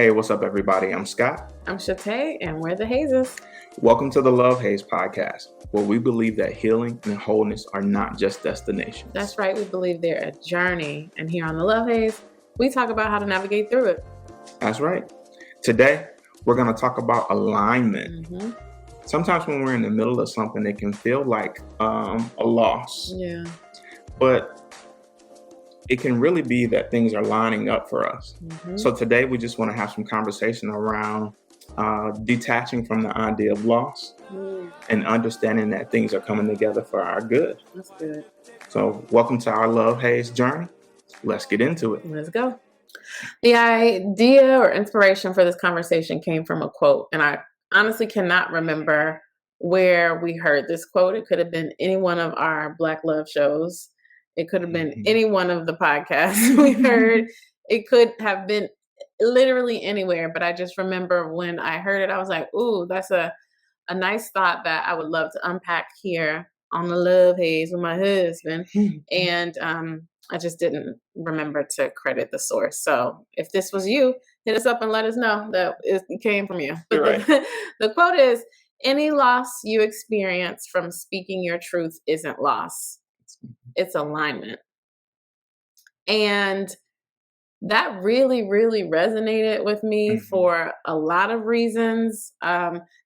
Hey, what's up, everybody? I'm Scott. I'm Shatay, and we're the Hazes. Welcome to the Love Haze podcast, where we believe that healing and wholeness are not just destinations. That's right. We believe they're a journey. And here on the Love Haze, we talk about how to navigate through it. That's right. Today, we're going to talk about alignment. Mm-hmm. Sometimes when we're in the middle of something, it can feel like a loss. Yeah. But it can really be that things are lining up for us. Mm-hmm. So today, we just want to have some conversation around detaching from the idea of loss and understanding that things are coming together for our good. That's good. So welcome to our Love Haze journey. Let's get into it. Let's go. The idea or inspiration for this conversation came from a quote, and I honestly cannot remember where we heard this quote. It could have been any one of our Black Love shows. It could have been any one of the podcasts we heard. It could have been literally anywhere, but I just remember when I heard it, I was like, ooh, that's a nice thought that I would love to unpack here on the Love Haze with my husband. And I just didn't remember to credit the source. So if this was you, hit us up and let us know that it came from you. But Right. the quote is, any loss you experience from speaking your truth isn't loss. It's alignment. And that really, really resonated with me for a lot of reasons.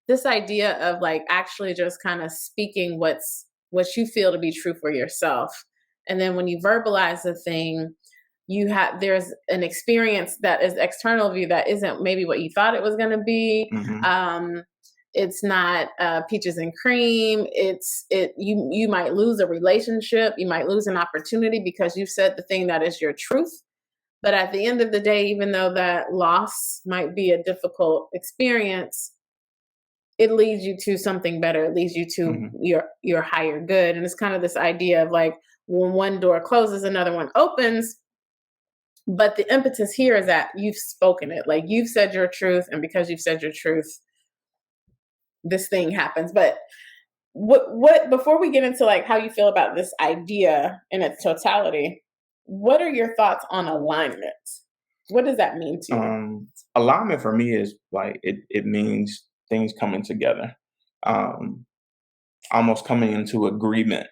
This idea of like actually just kind of speaking what you feel to be true for yourself. And then when you verbalize the thing, there's an experience that is external of you that isn't maybe what you thought it was going to be. It's not peaches and cream. You might lose a relationship. You might lose an opportunity because you said the thing that is your truth. But at the end of the day, even though that loss might be a difficult experience, it leads you to something better. It leads you to your higher good. And it's kind of this idea of like when one door closes, another one opens. But the impetus here is that you've spoken it. Like you've said your truth. And because you've said your truth, this thing happens. But what before we get into like how you feel about this idea in its totality, what are your thoughts on alignment? What does that mean to you? Alignment for me is like it means things coming together, almost coming into agreement.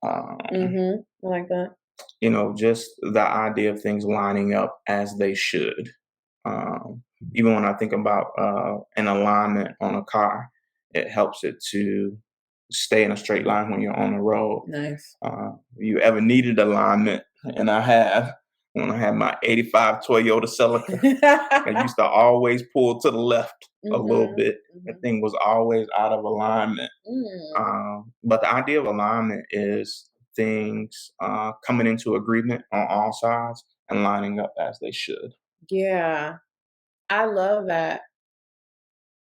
I like that. Just the idea of things lining up as they should. Even when I think about an alignment on a car, it helps it to stay in a straight line when you're on the road. Nice. You ever needed alignment, and I have. When I had my 85 Toyota Celica, I used to always pull to the left a little bit. The thing was always out of alignment. But the idea of alignment is things coming into agreement on all sides and lining up as they should. Yeah, I love that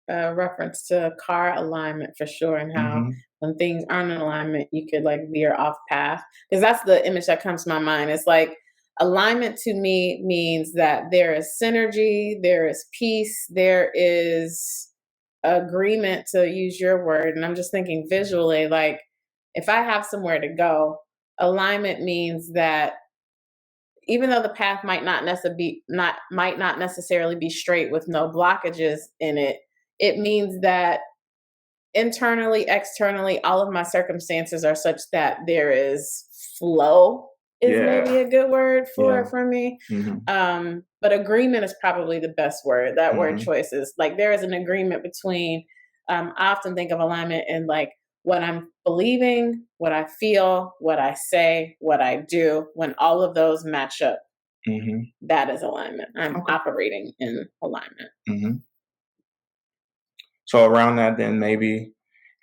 reference to car alignment for sure, and how when things aren't in alignment, you could like veer off path. Because that's the image that comes to my mind. It's like alignment to me means that there is synergy, there is peace, there is agreement, to use your word. And I'm just thinking visually, like if I have somewhere to go, alignment means that even though the path might not necessarily be straight with no blockages in it, it means that internally, externally, all of my circumstances are such that there is flow. Maybe a good word for me. But agreement is probably the best word. That word choice is like there is an agreement between, I often think of alignment in like what I'm believing, what I feel, what I say, what I do. When all of those match up, that is alignment. I'm operating in alignment. So around that, then maybe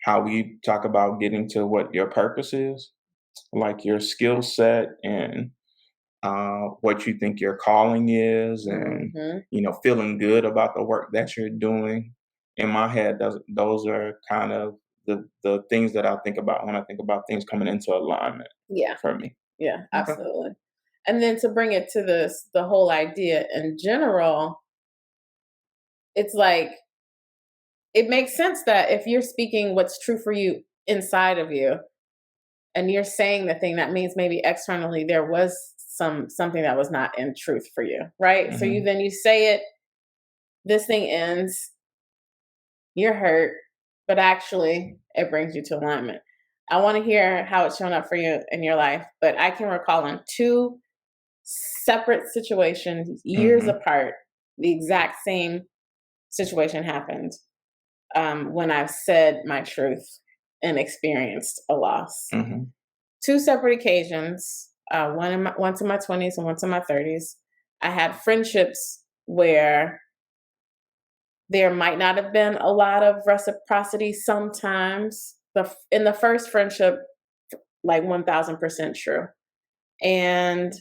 how we talk about getting to what your purpose is, like your skill set and what you think your calling is, and feeling good about the work that you're doing. In my head, those are kind of the things that I think about when I think about things coming into alignment. Yeah, for me. Yeah, absolutely. And then to bring it to the whole idea in general, it's like it makes sense that if you're speaking what's true for you inside of you, and you're saying the thing, that means maybe externally there was something that was not in truth for you, right? So you say it, this thing ends, you're hurt, but actually it brings you to alignment. I want to hear how it's shown up for you in your life, but I can recall on two separate situations, years Mhm. apart, the exact same situation happened when I've said my truth and experienced a loss. Mhm. Two separate occasions, once in my 20s and once in my 30s. I had friendships where there might not have been a lot of reciprocity sometimes. In the first friendship, like 1000% true. And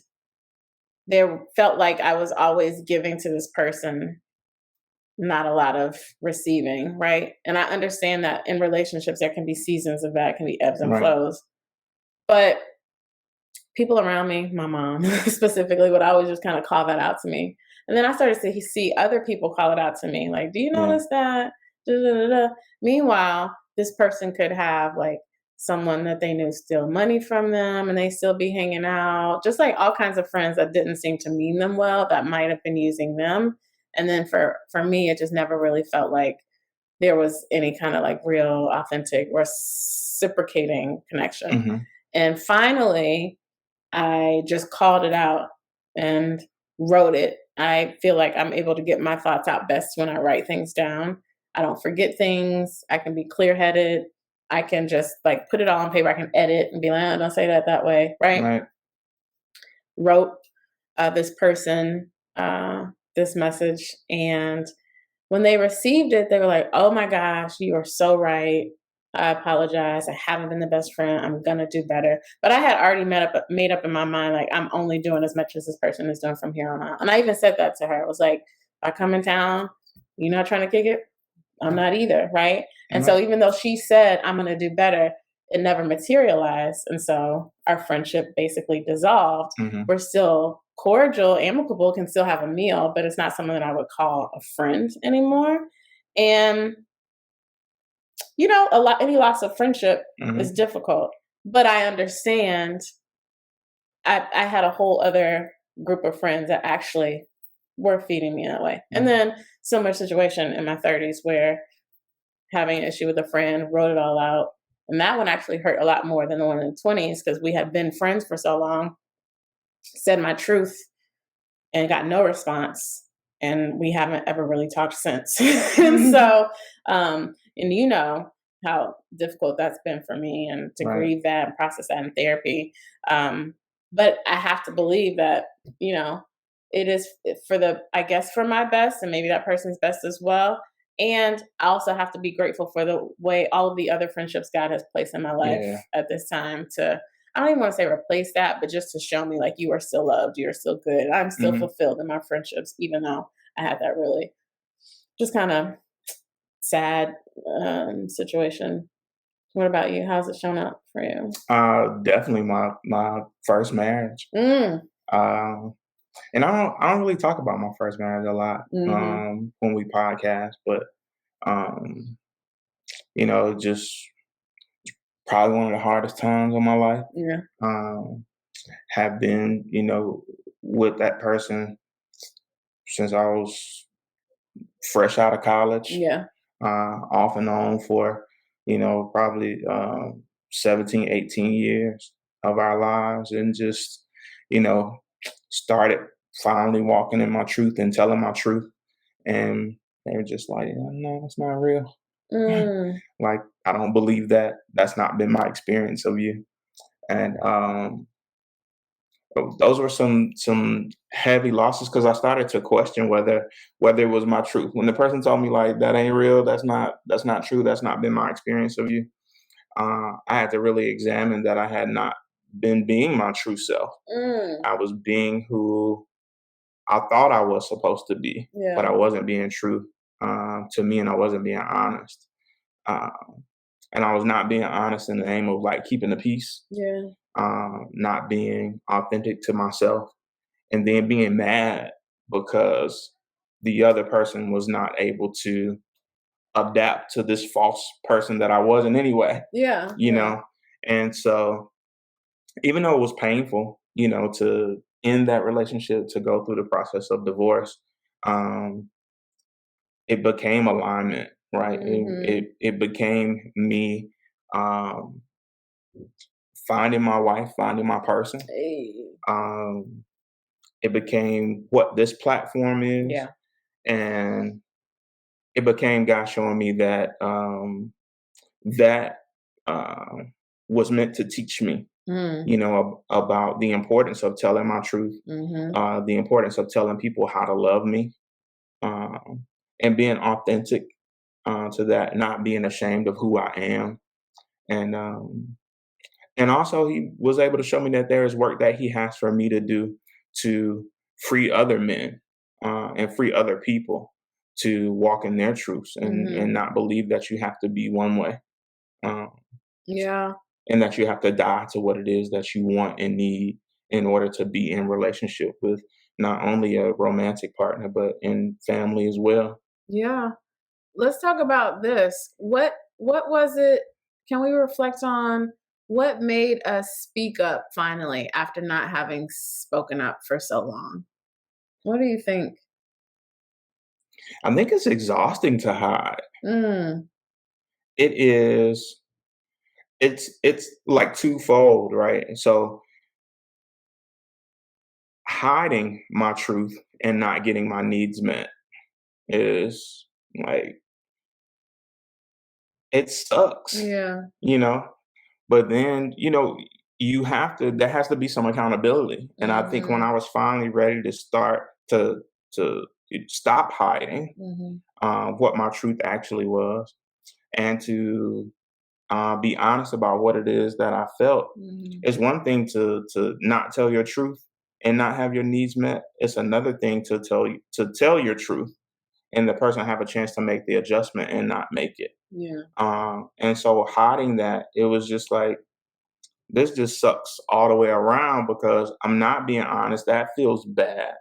there felt like I was always giving to this person, not a lot of receiving, right? And I understand that in relationships, there can be seasons of that, can be ebbs and Right. flows. But people around me, my mom specifically, would always just kind of call that out to me. And then I started to see other people call it out to me, like, "Do you Yeah. notice that?" Da, da, da, da. Meanwhile, this person could have like someone that they knew steal money from them and they still be hanging out, just like all kinds of friends that didn't seem to mean them well, that might have been using them. And then for me, it just never really felt like there was any kind of like real, authentic, reciprocating connection. Mhm. And finally, I just called it out and wrote it. I feel like I'm able to get my thoughts out best when I write things down. I don't forget things. I can be clear headed. I can just like put it all on paper. I can edit and be like, oh, don't say that way. Right. Right. Wrote this person this message. And when they received it, they were like, oh my gosh, you are so right. I apologize. I haven't been the best friend. I'm gonna do better. But I had already made up in my mind, like I'm only doing as much as this person is doing from here on out. And I even said that to her. I was like, I come in town, you're not trying to kick it. I'm not either, right? And so Right. even though she said I'm gonna do better, it never materialized. And so our friendship basically dissolved. Mhm. We're still cordial, amicable, can still have a meal, but it's not someone that I would call a friend anymore. And any loss of friendship is Mhm. difficult, but I understand. I had a whole other group of friends that actually were feeding me that way. And Mhm. then similar situation in my 30s where having an issue with a friend, wrote it all out. And that one actually hurt a lot more than the one in the 20s because we had been friends for so long, said my truth and got no response. And we haven't ever really talked since. And so, and you know how difficult that's been for me and to Right. grieve that and process that in therapy. But I have to believe that, you know, it is I guess, for my best and maybe that person's best as well. And I also have to be grateful for the way all of the other friendships God has placed in my life Yeah. at this time to, I don't even want to say replace that, but just to show me like you are still loved, you're still good. I'm still Mhm. fulfilled in my friendships, even though I had that really just kind of sad situation. What about you? How's it shown up for you? Definitely my first marriage. Mm. Um, and I don't really talk about my first marriage a lot Mm-hmm. when we podcast, but um, just probably one of the hardest times of my life. Yeah. Um, have been, with that person since I was fresh out of college, Yeah. off and on for, probably 17, 18 years of our lives, and just, you know, started finally walking in my truth and telling my truth. And they were just like, no, it's not real. Mm. Like, I don't believe that. That's not been my experience of you. And those were some heavy losses because I started to question whether it was my truth. When the person told me like that ain't real, that's not true, that's not been my experience of you. I had to really examine that I had not been being my true self. Mm. I was being who I thought I was supposed to be, but I Yeah. wasn't being true to me, and I wasn't being honest. Um, and I was not being honest in the aim of like keeping the peace, Yeah. not being authentic to myself, and then being mad because the other person was not able to adapt to this false person that I wasn't anyway, Yeah. you Yeah. know? And so, even though it was painful, to end that relationship, to go through the process of divorce, um, it became alignment, right? Mhm. It became me um, finding my wife, finding my person. Hey. Um, it became what this platform is, Yeah. and it became God showing me that that uh, was meant to teach me, Mm. about the importance of telling my truth, Mhm. the importance of telling people how to love me, and being authentic to that, not being ashamed of who I am, and also he was able to show me that there is work that he has for me to do to free other men and free other people to walk in their truths and Mhm. not believe that you have to be one way. Um, Yeah. and that you have to die to what it is that you want and need in order to be in relationship with not only a romantic partner but in family as well. Yeah. Let's talk about this. What was it? Can we reflect on what made us speak up finally after not having spoken up for so long? What do you think? I think it's exhausting to hide. Mm. It is. It's like twofold, right? So hiding my truth and not getting my needs met is like it sucks, Yeah. you know. But then, you have to there has to be some accountability. And I think when Mhm. I was finally ready to start to stop hiding Mhm. what my truth actually was and to be honest about what it is that I felt. Mhm. It's one thing to not tell your truth and not have your needs met. It's another thing to tell your truth and the person have a chance to make the adjustment and not make it. Yeah. And so hiding that, it was just like this just sucks all the way around because I'm not being honest. That feels bad.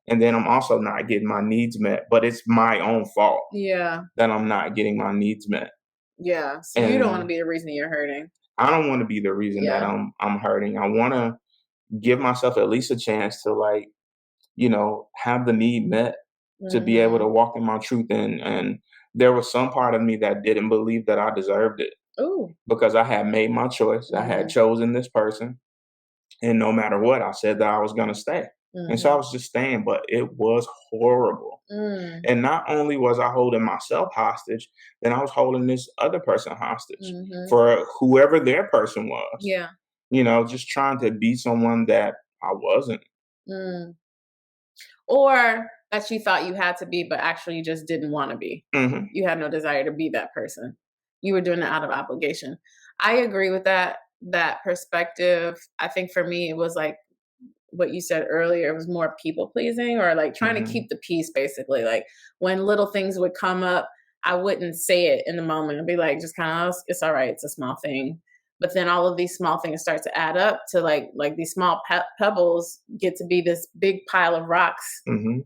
And then I'm also not getting my needs met, but it's my own fault Yeah. that I'm not getting my needs met. Yeah. So you don't want to And be the reason you're hurting. I don't want to be the reason that Yeah. I'm hurting. I want to give myself at least a chance to have the need met to be able to Mhm. walk in my truth and there was some part of me that didn't believe that I deserved it Ooh. because I had made my choice. I had Mhm. chosen this person and no matter what, I said that I was going to stay. And so I Mhm. was just staying, but it was horrible. Mm. And not only was I holding myself hostage, then I was holding this other person hostage Mhm. for whoever their person was, Yeah. just trying to be someone that I wasn't. Mm. Or that you thought you had to be, but actually you just didn't want to be. Hmm. You had no desire to be that person. You were doing it out of obligation. I agree with that perspective. I think for me it was like what you said earlier, it was more people pleasing or like trying to Hmm. keep the peace basically. Like when little things would come up, I wouldn't say it in the moment. I'd be like, just kind of, it's all right, it's a small thing. But then all of these small things start to add up to like these small pebbles get to be this big pile of rocks, Hmm.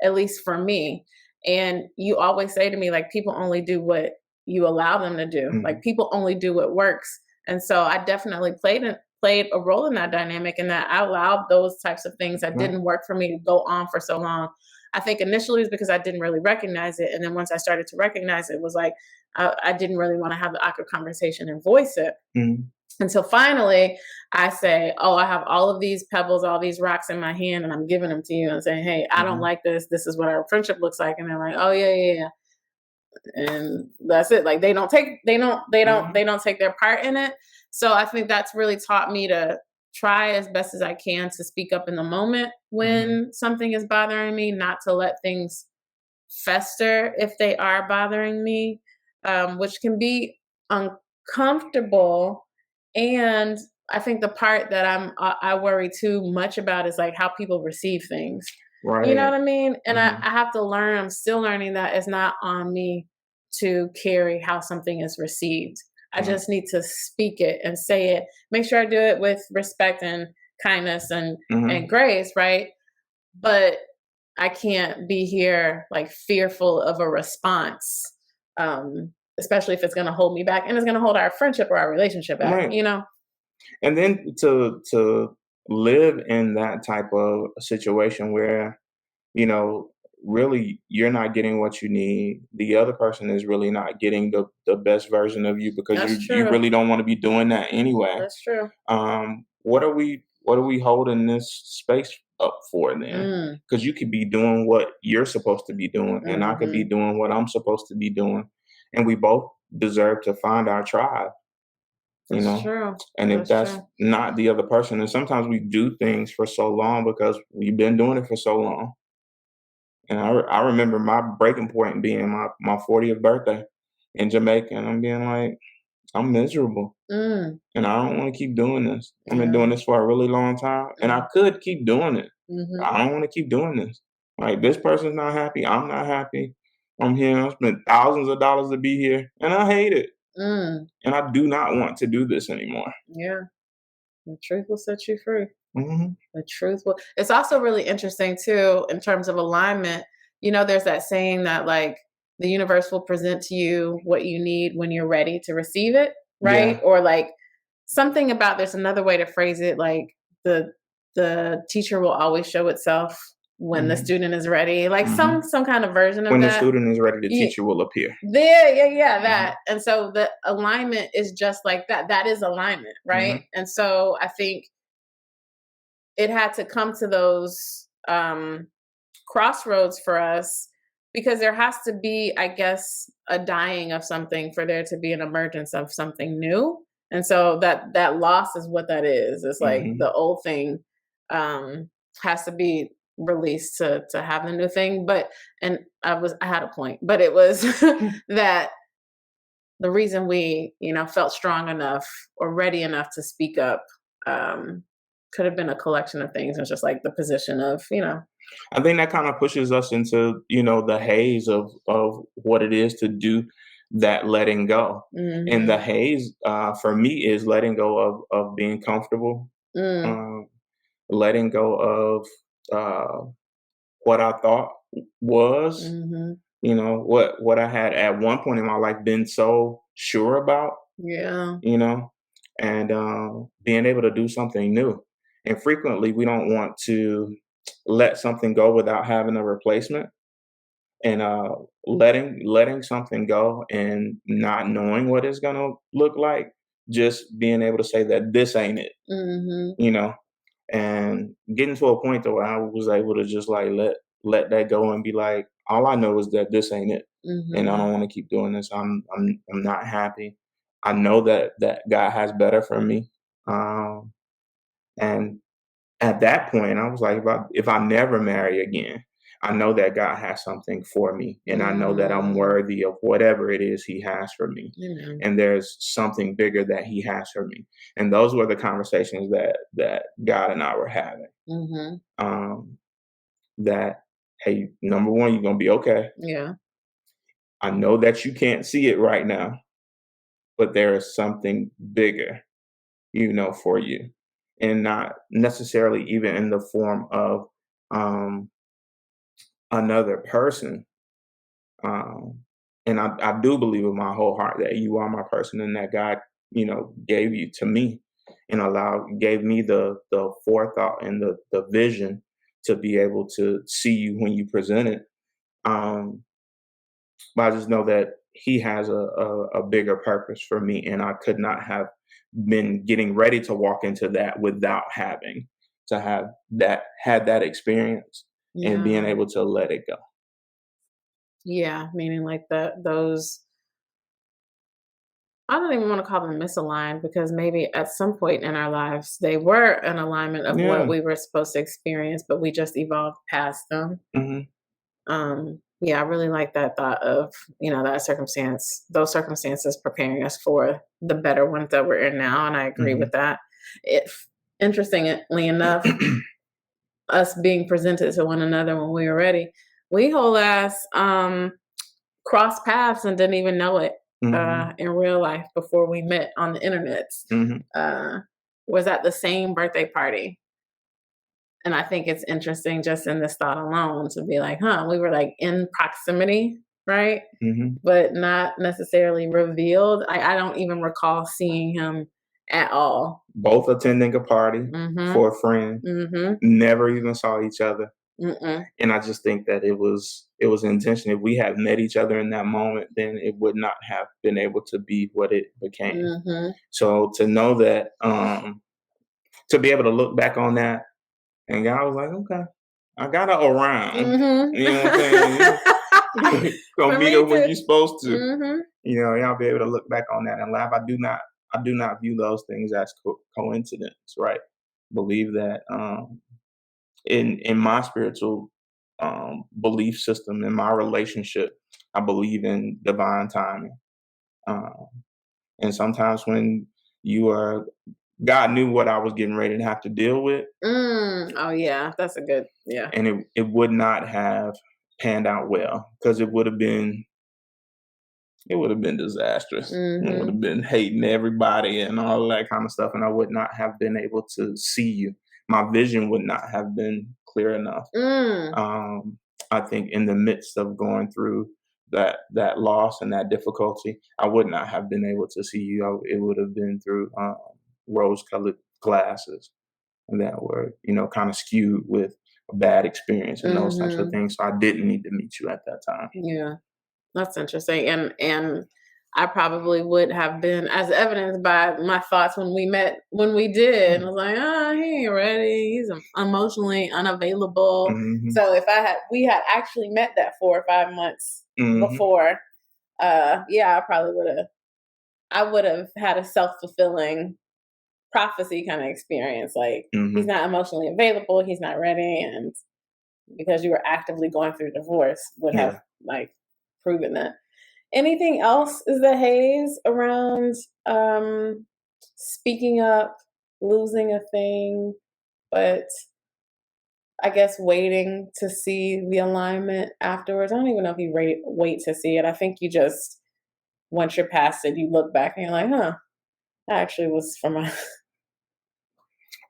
at least for me. And you always say to me, like, people only do what you allow them to do. Hmm. Like people only do what works. And so I definitely played a role in that dynamic and that I allowed those types of things that Right. didn't work for me to go on for so long. I think initially it was because I didn't really recognize it. And then once I started to recognize it, it was like I didn't really want to have the awkward conversation and voice it. Hmm. Until finally I say, oh, I have all of these pebbles, all these rocks in my hand, and I'm giving them to you and saying, hey, I don't Hmm. like this. This is what our friendship looks like. And they're like, oh yeah, yeah, yeah. And that's it. Like Hmm. they don't take their part in it. So I think that's really taught me to try as best as I can to speak up in the moment Hmm. when something is bothering me, not to let things fester if they are bothering me, which can be uncomfortable. And I think the part that I worry too much about is like how people receive things. You know Right. what I mean? And Hmm. I have to learn. I'm still learning that it's not on me to carry how something is received. I Right. just need to speak it and say it. Make sure I do it with respect and kindness and Hmm. grace, right? But I can't be here like fearful of a response, especially if it's going to hold me back and it's going to hold our friendship or our relationship back, Right. you know? And then to live in that type of situation where you know really you're not getting what you need. The other person is really not getting the best version of you because That's you true. really don't want to be doing that anyway. That's true. What are we holding this space up for then? Mm. Because you could be doing what you're supposed to be doing, and I could be Mhm. doing what I'm supposed to be doing, and we both deserve to find our tribe, you That's know. true. And if That's that's true. not the other person, and sometimes we do things for so long because we've been doing it for so long. And I remember my breaking point being my 40th birthday in Jamaica, and I'm being like, I'm miserable, Mm. and I don't want to keep doing this. I've been Yeah. doing this for a really long time, and I Mm. could keep doing it. Mhm. I don't want to keep doing this. Like this person's not happy. I'm not happy. I'm here. I spent thousands of dollars to be here, and I hate it. Mm. And I do not want to do this anymore. Yeah. The truth will set you free. Hmm. The truth will. It's also really interesting too in terms of alignment. There's that saying that like the universe will present to you what you need when you're ready to receive it, right? Yeah. Or like something about there's another way to phrase it like the the teacher will always show itself when the Hmm. student is ready. Like Hmm. some kind of version of When the that. student is ready, the Yeah, teacher will appear. there, yeah, Hmm. that. And so the alignment is just like that. That is alignment, right? Hmm. And so I think it had to come to those crossroads for us because there has to be, I guess, a dying of something for there to be an emergence of something new. And so that loss is what that is. It's like Hmm. the old thing um, has to be released to have the new thing. But and I had a point, but it was that the reason we felt strong enough or ready enough to speak up um, could have been a collection of things. It's just like the position of I think that kind of pushes us into, the haze of what it is to do that letting go. And the mhm, haze for me is letting go of being comfortable, mm, um, letting go of what I thought was, mhm, what I had at one point in my life been so sure about, yeah, you know, and being able to do something new. And frequently, we don't want to let something go without having a replacement. And letting something go and not knowing what it's gonna look like, just being able to say that this ain't it, mhm, you know, and getting to a point though where I was able to just like let that go and be like, all I know is that this ain't it, and I mhm, don't want to keep doing this. I'm not happy. I know that God has better for me, um, and at that point, I was like, if I never marry again, I know that God has something for me, and I know that I'm mm, worthy of whatever it is He has for me, amen, and there's something bigger that He has for me. And those were the conversations that God and I were having. mhm, Um, that hey, number one, you're gonna be okay. yeah, I know that you can't see it right now, but there is something bigger, for you, and not necessarily even in the form of um, another person. Um, and I do believe with my whole heart that you are my person and that God, gave you to me and gave me the forethought and the vision to be able to see you when you present it. Um, but I just know that He has a bigger purpose for me, and I could not have been getting ready to walk into that without having to have that experience and being yeah, able to let it go. yeah. Meaning like those. I don't even want to call them misaligned because maybe at some point in our lives they were an alignment of what Yeah. we were supposed to experience, but we just evolved past them. Hmm. Yeah, I really like that thought of, those circumstances preparing us for the better ones that we're in now. And I agree with Hmm. that. If interestingly enough, us being presented to one another when we were ready, we whole ass crossed paths and didn't even know it Hmm. in real life before we met on the internet. Hmm. Uh, was at the same birthday party. And I think it's interesting just in this thought alone to be like, huh, we were like in proximity, right? Hmm. But not necessarily revealed. I don't even recall seeing him at all. Both attending a party Mhm. for a friend, Mhm. never even saw each other. Mm-mm. And I just think that it was intentional. If we had met each other in that moment, then it would not have been able to be what it became. Mm-hmm. So to know that, to be able to look back on that, and God was like, okay, I got her around. You know what I'm saying? Mm-hmm. Gonna For meet me her when too. you're supposed to. Mm-hmm. Y'all be able to look back on that and laugh. I do not view those things as coincidence, right? Believe that, in my spiritual, belief system, in my relationship, I believe in divine timing. Um, and sometimes when you are, God knew what I was getting ready to have to deal with, Oh yeah, that's a good, yeah. and it would not have panned out well because it would have been disastrous. It would Mm-hmm. have been hating everybody and all that kind of stuff, and I would not have been able to see you. My vision would not have been clear enough. Mm. Um, I think in the midst of going through that loss and that difficulty, I would not have been able to see you. It would have been through, rose-colored glasses that were, kind of skewed with a bad experience and those types of Mm-hmm. things. So I didn't need to meet you at that time. Yeah. That's interesting. And I probably would have been, as evidenced by my thoughts when we met, when we did. I Mm. was like, oh, he ain't ready. He's emotionally unavailable. Mhm. So if we had actually met that 4 or 5 months Mhm. before, yeah, I would have had a self-fulfilling prophecy kind of experience. Like, he's Mhm. not emotionally available. He's not ready. And because you were actively going through divorce would have Yeah. like proven that. Anything else is the haze around speaking up, losing a thing, but I guess waiting to see the alignment afterwards. I don't even know if you wait to see it. I think you just, once you're past it, you look back and you're like, huh, that actually was for my.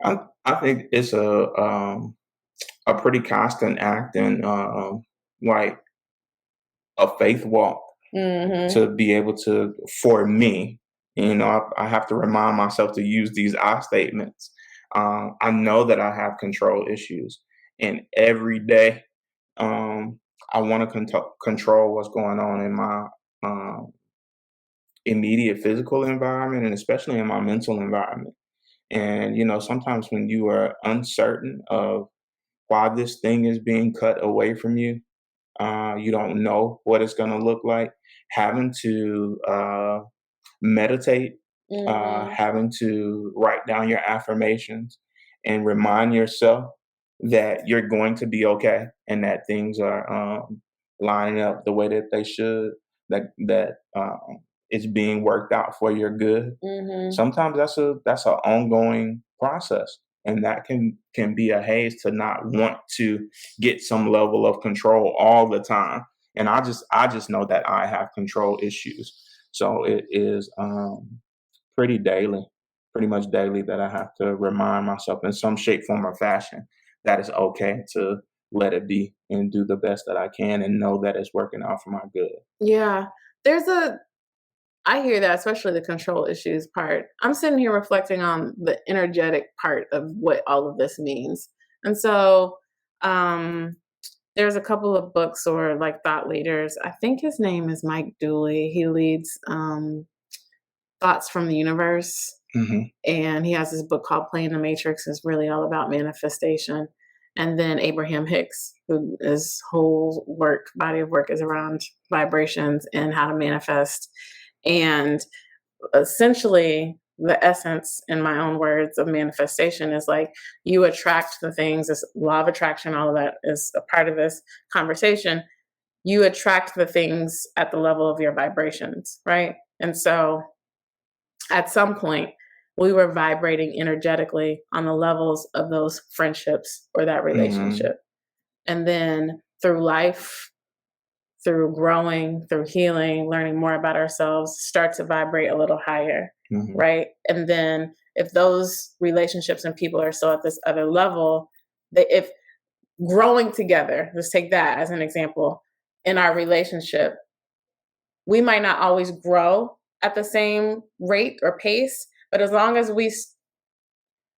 I think it's a pretty constant act and, like a faith walk Mm-hmm. to be able to, for me, I have to remind myself to use these I statements. I know that I have control issues, and every day, um, I want to control what's going on in my, um, immediate physical environment, and especially in my mental environment. And sometimes when you are uncertain of why this thing is being cut away from you, you don't know what it's going to look like. Having to, meditate, Mm-hmm. having to write down your affirmations and remind yourself that you're going to be okay and that things are, lining up the way that they should, that it's being worked out for your good. Mm-hmm. Sometimes that's an ongoing process, and that can be a haze to not want to get some level of control all the time. And I just know that I have control issues, so it is, pretty daily, pretty much daily, that I have to remind myself in some shape, form, or fashion that it's okay to let it be and do the best that I can and know that it's working out for my good. Yeah. There's a I hear that, especially the control issues part. I'm sitting here reflecting on the energetic part of what all of this means. And so, um, there's a couple of books or like thought leaders. I think his name is Mike Dooley. He leads Thoughts from the Universe. Hmm. And he has this book called Playing the Matrix. It's really all about manifestation. And then Abraham Hicks, who his whole body of work is around vibrations and how to manifest. And essentially the essence, in my own words, of manifestation is like you attract the things. This law of attraction, all of that is a part of this conversation. You attract the things at the level of your vibrations, right? And so at some point we were vibrating energetically on the levels of those friendships or that Hmm. relationship. And then through life, through growing, through healing, learning more about ourselves, start to vibrate a little higher, Hmm. right? And then if those relationships and people are still at this other level, if growing together, let's take that as an example, in our relationship, we might not always grow at the same rate or pace, but as long as we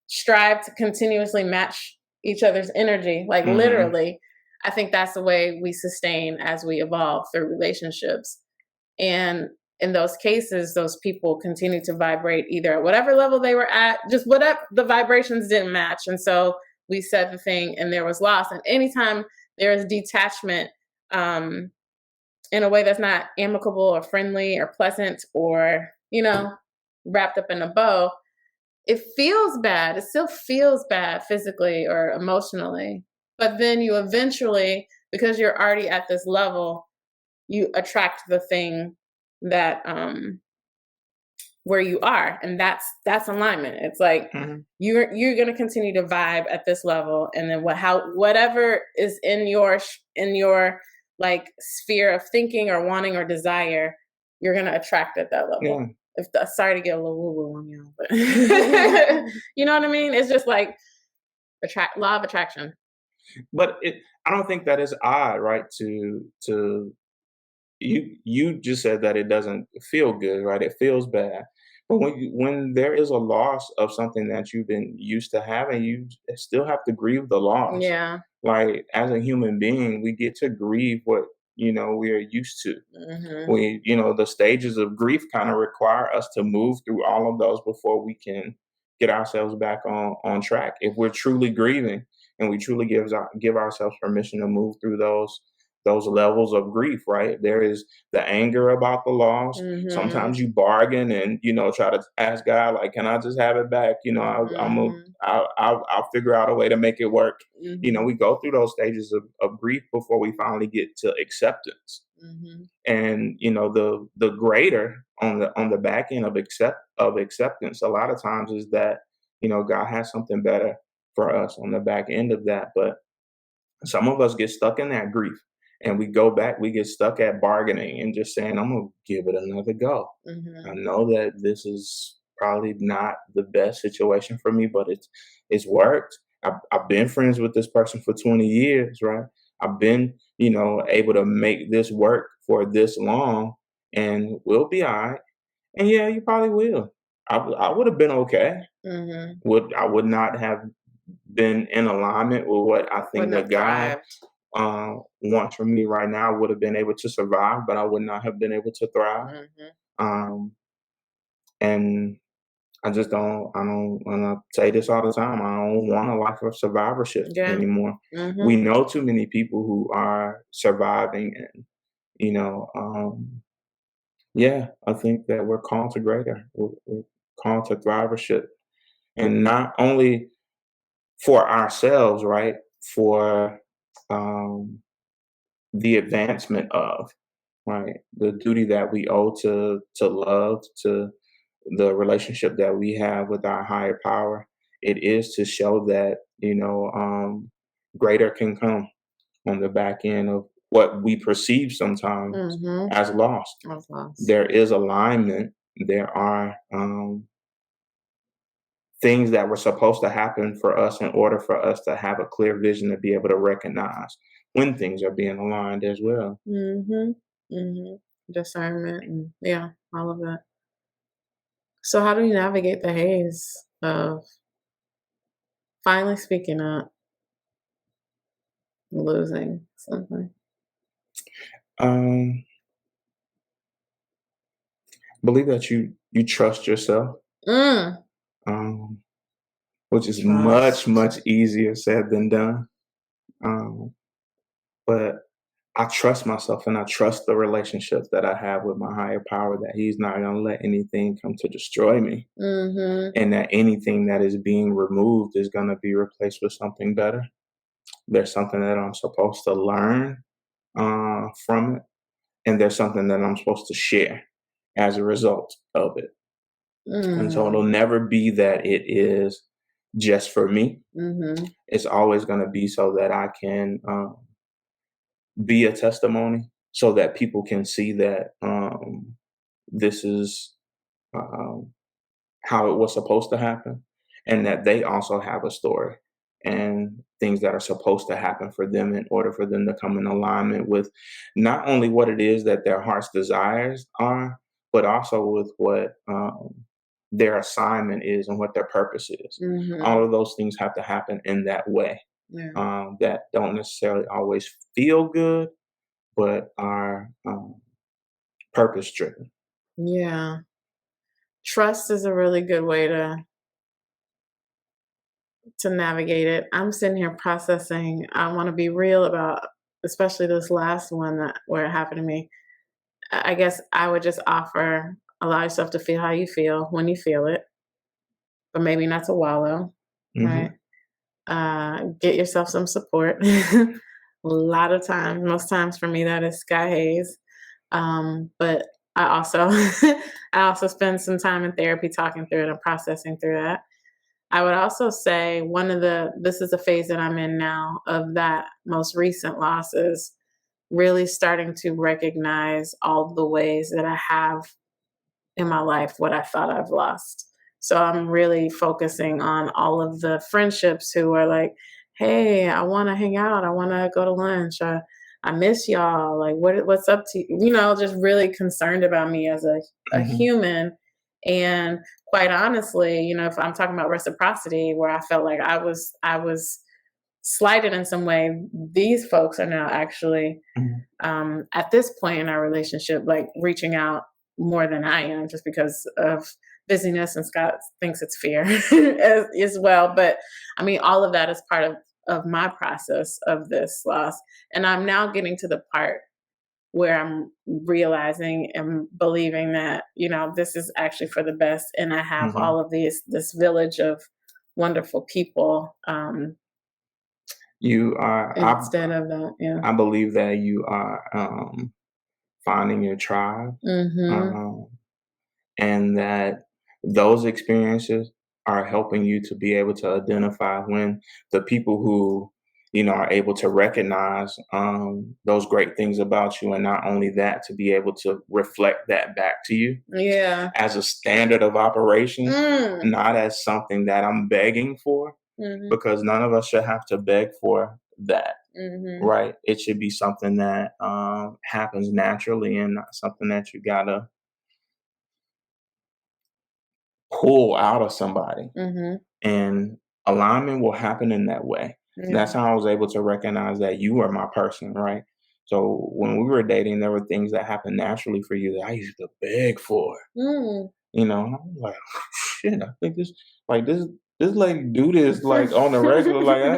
strive to continuously match each other's energy, like Mm-hmm. literally. I think that's the way we sustain as we evolve through relationships. And in those cases, those people continue to vibrate either at whatever level they were at, just whatever the vibrations didn't match. And so we said the thing and there was loss. And anytime there is detachment, um, in a way that's not amicable or friendly or pleasant or, wrapped up in a bow, it feels bad. It still feels bad physically or emotionally. But then you eventually, because you're already at this level, you attract the thing that where you are, and that's alignment. It's like Mm-hmm. you're going to continue to vibe at this level, and then whatever is in your like sphere of thinking or wanting or desire, you're going to attract at that level. Yeah. If sorry to get a little woo woo on you, but you know what I mean. It's just like law of attraction. But I don't think that is odd, right? To you just said that it doesn't feel good, right? It feels bad. But when there is a loss of something that you've been used to having, you still have to grieve the loss. Yeah. Like as a human being, we get to grieve what we are used to. Mhm. The stages of grief kind of require us to move through all of those before we can get ourselves back on track. If we're truly grieving and we truly give ourselves permission to move through those levels of grief, right? There is the anger about the loss. Mhm. Sometimes you bargain and try to ask God, like, can I just have it back? Mhm. I'll figure out a way to make it work. Mhm. We go through those stages of grief before we finally get to acceptance. Mhm. And the greater on the back end of acceptance a lot of times is that God has something better for us on the back end of that. But some of us get stuck in that grief and we get stuck at bargaining and just saying, I'm gonna give it another go. I Mhm. know that this is probably not the best situation for me, but it's worked. I've been friends with this person for 20 years, right? I've been, able to make this work for this long, and we'll be all right. And yeah, you probably will. I would have been okay. Mhm. I would not have been in alignment with what I think Wouldn't that have God thrived. wants from me right now. I would have been able to survive, but I would not have been able to thrive. Mhm. Um, and I don't want to say this all the time. I don't want a life of survivorship Yeah. anymore. We Mhm. know too many people who are surviving, and you know, um, yeah, I think that we're called to greater. We're called to thrivership, and not only for ourselves, right? For um, the advancement of, right, the duty that we owe to love, to the relationship that we have with our higher power. It is to show that greater can come on the back end of what we perceive sometimes Mhm. as lost. Of loss. There is alignment. There are things that were supposed to happen for us in order for us to have a clear vision to be able to recognize when things are being aligned as well. Mhm. Mhm. Discernment and yeah, all of that. So how do you navigate the haze of finally speaking up, losing something? Um, believe that you trust yourself, Mm. um, which is much Trust. much easier said than done. Um, but I trust myself and I trust the relationships that I have with my higher power. That He's not going to let anything come to destroy me, Mhm. and that anything that is being removed is going to be replaced with something better. There's something that I'm supposed to learn from it, and there's something that I'm supposed to share as a result of it. And so it'll Mm. never be that it is just for me. Mhm. It's always going to be so that I can be a testimony, so that people can see that this is um, how it was supposed to happen, and that they also have a story and things that are supposed to happen for them in order for them to come in alignment with not only what it is that their heart's desires are, but also with what their assignment is and what their purpose is. All Mhm. of those things have to happen in that way. Yeah. that don't necessarily always feel good, but are purpose driven. Yeah. Trust is a really good way to navigate it. I'm sitting here processing. I want to be real about, especially this last one that where it happened to me. I guess I would just offer allow yourself to feel how you feel when you feel it, but maybe not to wallow, right? Hmm. Get yourself some support. A lot of times, most times for me, that is Sky Hayes. But I also I also spend some time in therapy talking through it and processing through that. I would also say one of the this is a phase that I'm in now of that most recent loss is really starting to recognize all the ways that I have in my life what I thought I've lost. So I'm really focusing on all of the friendships who are like, "Hey, I want to hang out. I want to go to lunch. I miss y'all. Like, what's up to you?" You know, just really concerned about me as a Hmm. human. And quite honestly, you know, if I'm talking about reciprocity, where I felt like I was slighted in some way, these folks are now actually Hmm. at this point in our relationship, like reaching out more than I am just because of busyness, and Scott thinks it's fear as well. But I mean, all of that is part of my process of this loss. And I'm now getting to the part where I'm realizing and believing that, you know, this is actually for the best. And I have Hmm. all of this village of wonderful people You are, instead of that. Yeah. I believe that you are finding your tribe, Mm-hmm. um, and that those experiences are helping you to be able to identify when the people who are able to recognize those great things about you, and not only that, to be able to reflect that back to you Yeah. as a standard of operations, Mm. not as something that I'm begging for, Mhm, because none of us should have to beg for that. mhm, Right? It should be something that happens naturally, and not something that you gotta pull out of somebody. mhm. And alignment will happen in that way. And that's Yeah. how I was able to recognize that you were my person, right? So when we were dating, there were things that happened naturally for you that I used to beg for. Mm. And I was like, shit, I think this lady do this like on the regular. Like I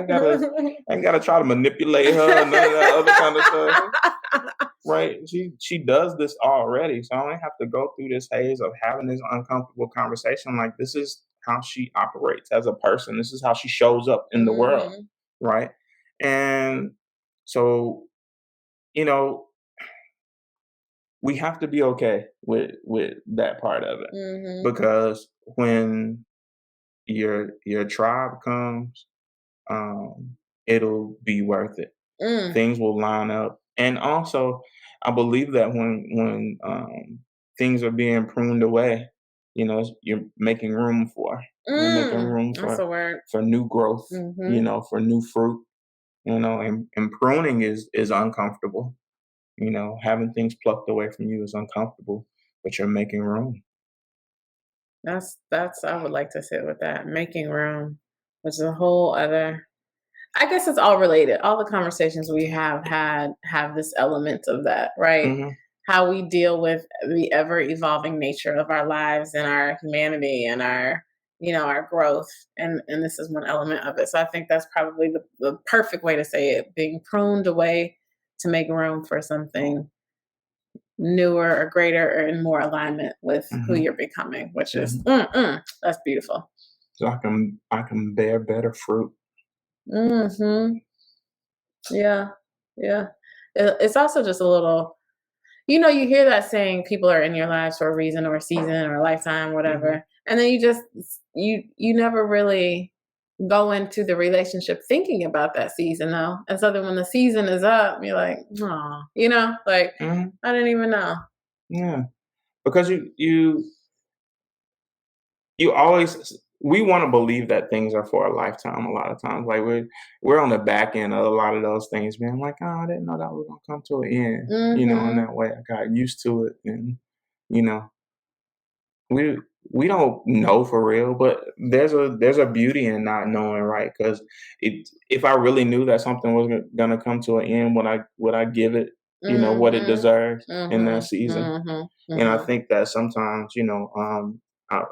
ain't gotta try to manipulate her, none of that other kind of stuff. Right? She does this already, so I don't have to go through this haze of having this uncomfortable conversation. Like, this is how she operates as a person. This is how she shows up in the world, Mhm, right? And so, you know, we have to be okay with that part of it, mhm. because when your tribe comes, um, it'll be worth it. Mm, Things will line up. And also, I believe that when things are being pruned away, you're making room for that's a word. new growth, Mhm. for new fruit, and pruning is uncomfortable. Having things plucked away from you is uncomfortable, but you're making room. That's I would like to sit with that, making room, which is a whole other I guess it's all related. All the conversations we have had have this element of that, right? Hmm. How we deal with the ever evolving nature of our lives and our humanity and our, you know, our growth. And this is one element of it. So I think that's probably the perfect way to say it, being pruned away to make room for something newer or greater or in more alignment with who Hmm. you're becoming, which is Hmm. that's beautiful. So I can bear better fruit. Hmm. Yeah. Yeah. It's also just a little, you know, you hear that saying people are in your lives for a reason or a season or a lifetime, Hmm. whatever. And then you just you never really go into the relationship thinking about that season though. And so then when the season is up, you're like, oh, you know, like Hmm. I didn't even know. Yeah, because you always we want to believe that things are for a lifetime. A lot of times, like we're on the back end of a lot of those things, man. Like, oh, I didn't know that was gonna come to an end. In Hmm. that way, I got used to it, and you know, we we don't know for real, but there's a beauty in not knowing, right? Because if I really knew that something was gonna come to an end, would I give it, what it Mhm. deserves in that Mhm. season? Mhm. And I Mhm. think that sometimes, uh,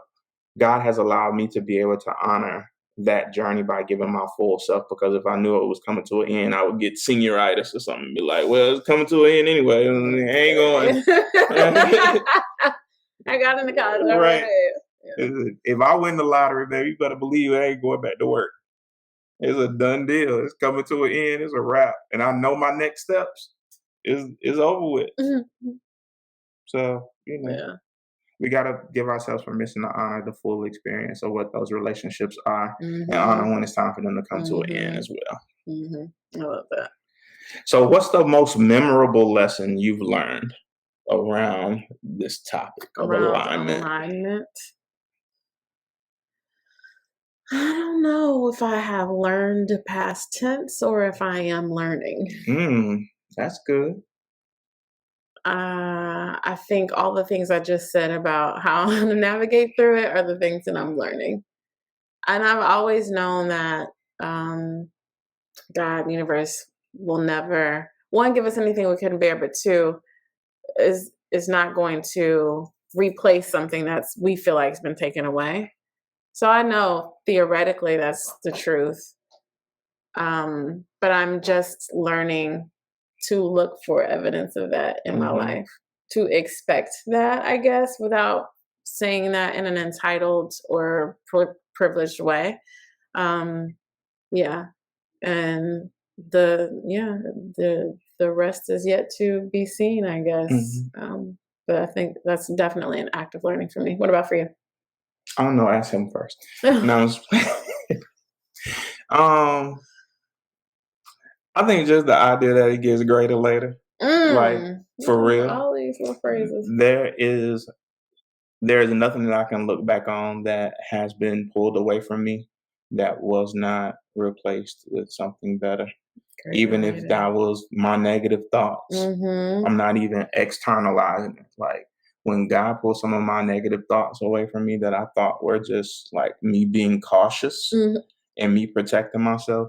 God has allowed me to be able to honor that journey by giving my full self. Because if I knew it was coming to an end, I would get senioritis or something, and be like, "Well, it's coming to an end anyway. I ain't going." I got into college. All Right. right. Yeah. If I win the lottery, baby, you better believe I ain't going back to work. It's a done deal. It's coming to an end. It's a wrap, and I know my next steps is over with. Mhm. So Yeah. we gotta give ourselves permission to honor the full experience of what those relationships are, and honor Mhm. when it's time for them to come to an end Mhm. as well. Mhm. I love that. So, what's the most memorable lesson you've learned around this topic of Around alignment? alignment. I don't know if I have learned past tense or if I am learning. That's good. I think all the things I just said about how to navigate through it are the things that I'm learning. And I've always known that um, God, universe will never one give us anything we couldn't bear, but two is not going to replace something that's we feel like has been taken away. So I know theoretically that's the truth. But I'm just learning to look for evidence of that in my Hmm. life, to expect that, I guess, without saying that in an entitled or privileged way. Um, yeah, and the rest is yet to be seen, I guess. Hmm. But I think that's definitely an act of learning for me. What about for you? I don't know. Ask him first. No, I'm just um, I think just the idea that it gets greater later, like for real. All these little phrases. There is there is nothing that I can look back on that has been pulled away from me that was not replaced with something better. Greater Even if that later. was my negative thoughts, Mhm. I'm not even externalizing it. Like when God pulled some of my negative thoughts away from me that I thought were just like me being cautious Mhm. and me protecting myself,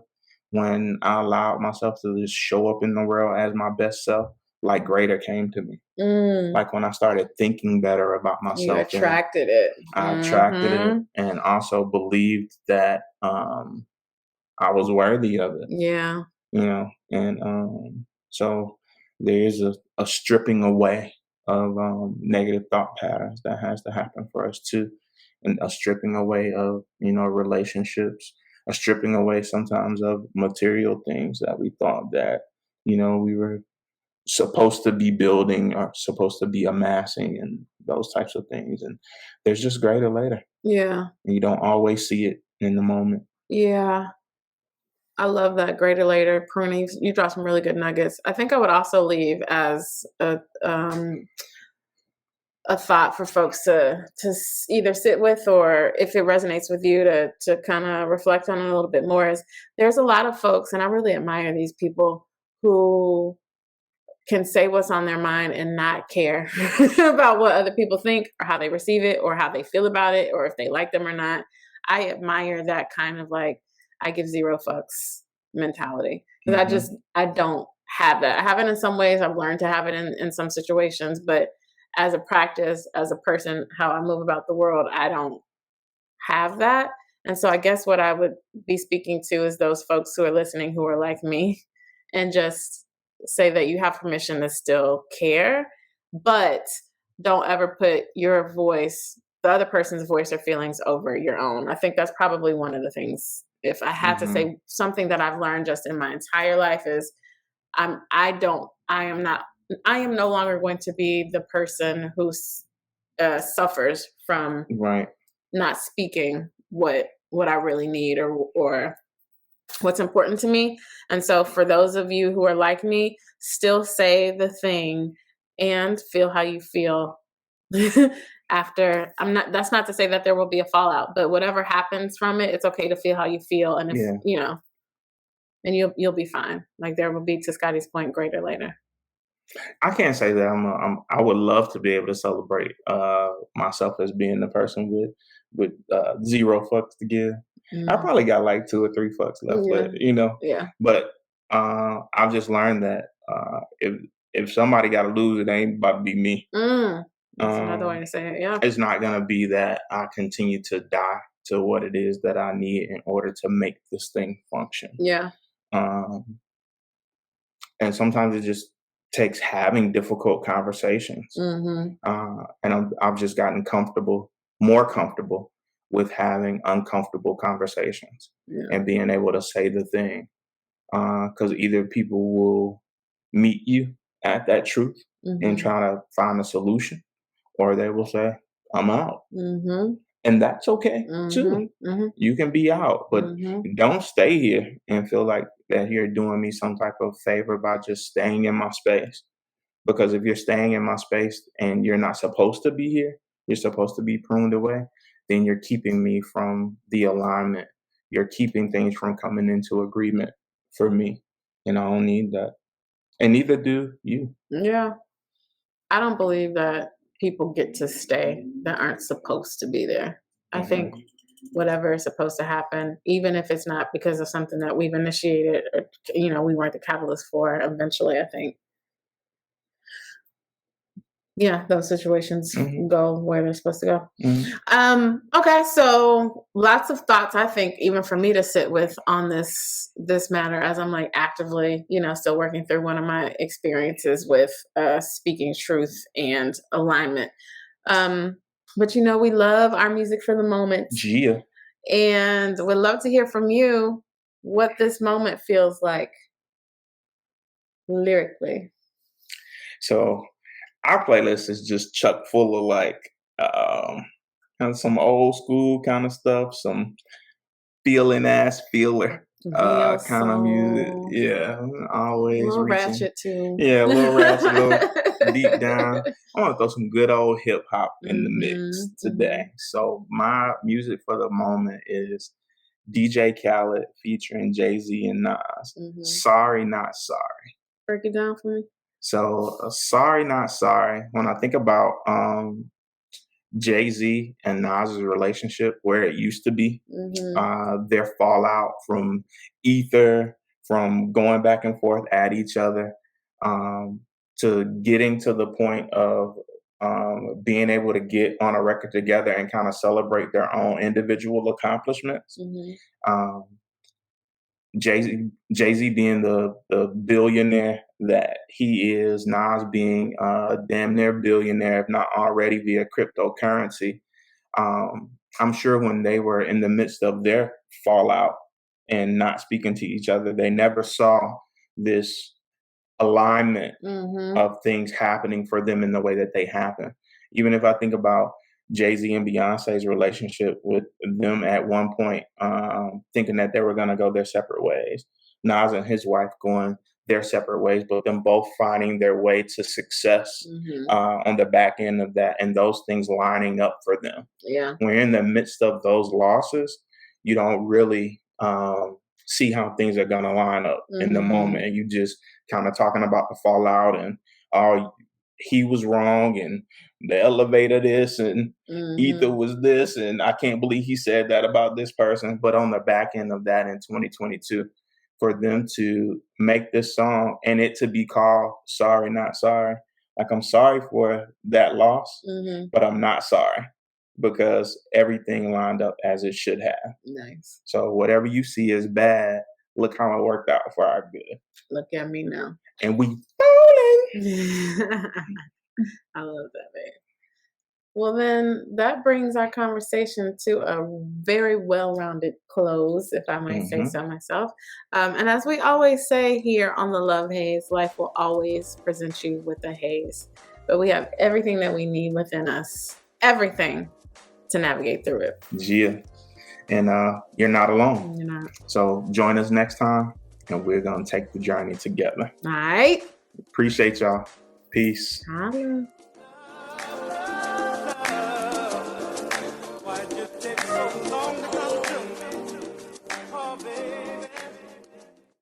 when I allowed myself to just show up in the world as my best self, like greater came to me. Mm. Like when I started thinking better about You myself, and attracted it. I attracted it, Mhm. and also believed that I was worthy of it, Yeah. and so there is a stripping away of negative thought patterns that has to happen for us too, and a stripping away of relationships, a stripping away sometimes of material things that we thought that we were supposed to be building or supposed to be amassing, and those types of things. And there's just greater later, Yeah. and you don't always see it in the moment. Yeah. I love that greater later pruning. You dropped some really good nuggets. I think I would also leave as a thought for folks to either sit with, or if it resonates with you to kind of reflect on it a little bit more, is there's a lot of folks, and I really admire these people who can say what's on their mind and not care about what other people think or how they receive it or how they feel about it or if they like them or not. I admire that kind of like I give zero fucks mentality, because Hmm. I don't have that. I have it in some ways. I've learned to have it in some situations, but as a practice, as a person, how I move about the world, I don't have that. And so I guess what I would be speaking to is those folks who are listening who are like me, and just say that you have permission to still care, but don't ever put your voice, the other person's voice or feelings over your own. I think that's probably one of the things. If I had to Hmm. say something that I've learned just in my entire life is I am not I am no longer going to be the person who suffers from Right. not speaking what I really need or what's important to me. And so for those of you who are like me, still say the thing and feel how you feel after. I'm not That's not to say that there will be a fallout, but whatever happens from it, it's okay to feel how you feel, and if, Yeah. and you'll be fine. Like there will be, to Scotty's point, greater later. I can't say that I would love to be able to celebrate myself as being the person with zero fucks to give. I Mm, probably got like 2 or 3 fucks left, yeah, yeah. but I've just learned that if somebody got to lose, it ain't about to be me. That's another way Um, to say it. Yeah. it's not gonna be that I continue to die to what it is that I need in order to make this thing function. Yeah. Um, and sometimes it just takes having difficult conversations. Mhm. And I've just gotten more comfortable with having uncomfortable conversations Yeah. and being able to say the thing. Because either people will meet you at that truth and Mhm. try to find a solution, or they will say, I'm out. Mhm. And that's okay too. Mhm. Mhm. You can be out, but Mhm. don't stay here and feel like that you're doing me some type of favor by just staying in my space. Because if you're staying in my space and you're not supposed to be here, you're supposed to be pruned away, then you're keeping me from the alignment. You're keeping things from coming into agreement for me. And I don't need that. And neither do you. Yeah. I don't believe that people get to stay that aren't supposed to be there. I think Mhm. whatever is supposed to happen, even if it's not because of something that we've initiated or we weren't the catalyst for, eventually I think yeah, those situations Mhm. go where they're supposed to go. Mhm. Okay, so lots of thoughts I think even for me to sit with on this matter as I'm like actively, still working through one of my experiences with speaking truth and alignment. Um, but we love our music for the moment Gia. and would love to hear from you what this moment feels like lyrically. So our playlist is just chock full of like kind of some old school kind of stuff, some feeling ass feeler Neo kind of music. soul, Yeah, a always little reaching. ratchet too. Yeah, a little ratchet, a little deep down. I want to throw some good old hip hop in the mix Mhm, today. mhm, So my music for the moment is DJ Khaled featuring Jay Z and Nas. mhm. Sorry, not sorry. Break it down for me. So sorry, not sorry. When I think about Jay Z and Nas's relationship, where it used to be, Mhm, their fallout from Ether, from going back and forth at each other, um, to getting to the point of being able to get on a record together and kind of celebrate their own individual accomplishments. mhm, Um, Jay Z being the billionaire that he is, Nas being damn near billionaire, if not already via cryptocurrency. I'm sure when they were in the midst of their fallout and not speaking to each other, they never saw this alignment mhm, of things happening for them in the way that they happen. Even if I think about Jay Z and Beyonce's relationship with them at one point, thinking that they were going to go their separate ways. Nas and his wife going their separate ways, but them both finding their way to success mhm. on the back end of that, and those things lining up for them. Yeah. When you're in the midst of those losses, you don't really see how things are going to line up in the Mhm, moment. And you just kind of talking about the fallout and, oh, he was wrong and the elevator this and Ether mhm. was this. And I can't believe he said that about this person. But on the back end of that in 2022, for them to make this song and it to be called Sorry, Not Sorry. Like, I'm sorry for that loss, Mhm. but I'm not sorry because everything lined up as it should have. Nice. So whatever you see as bad, look how it worked out for our good. Look at me now. And we rolling. I love that, babe. Well, then that brings our conversation to a very well rounded close, if I might say Hmm. so myself. And as we always say here on the Love Haze, life will always present you with a haze. But we have everything that we need within us, everything to navigate through it. Yeah. And you're not alone. You know. So join us next time and we're going to take the journey together. All right. Appreciate y'all. Peace. Holla.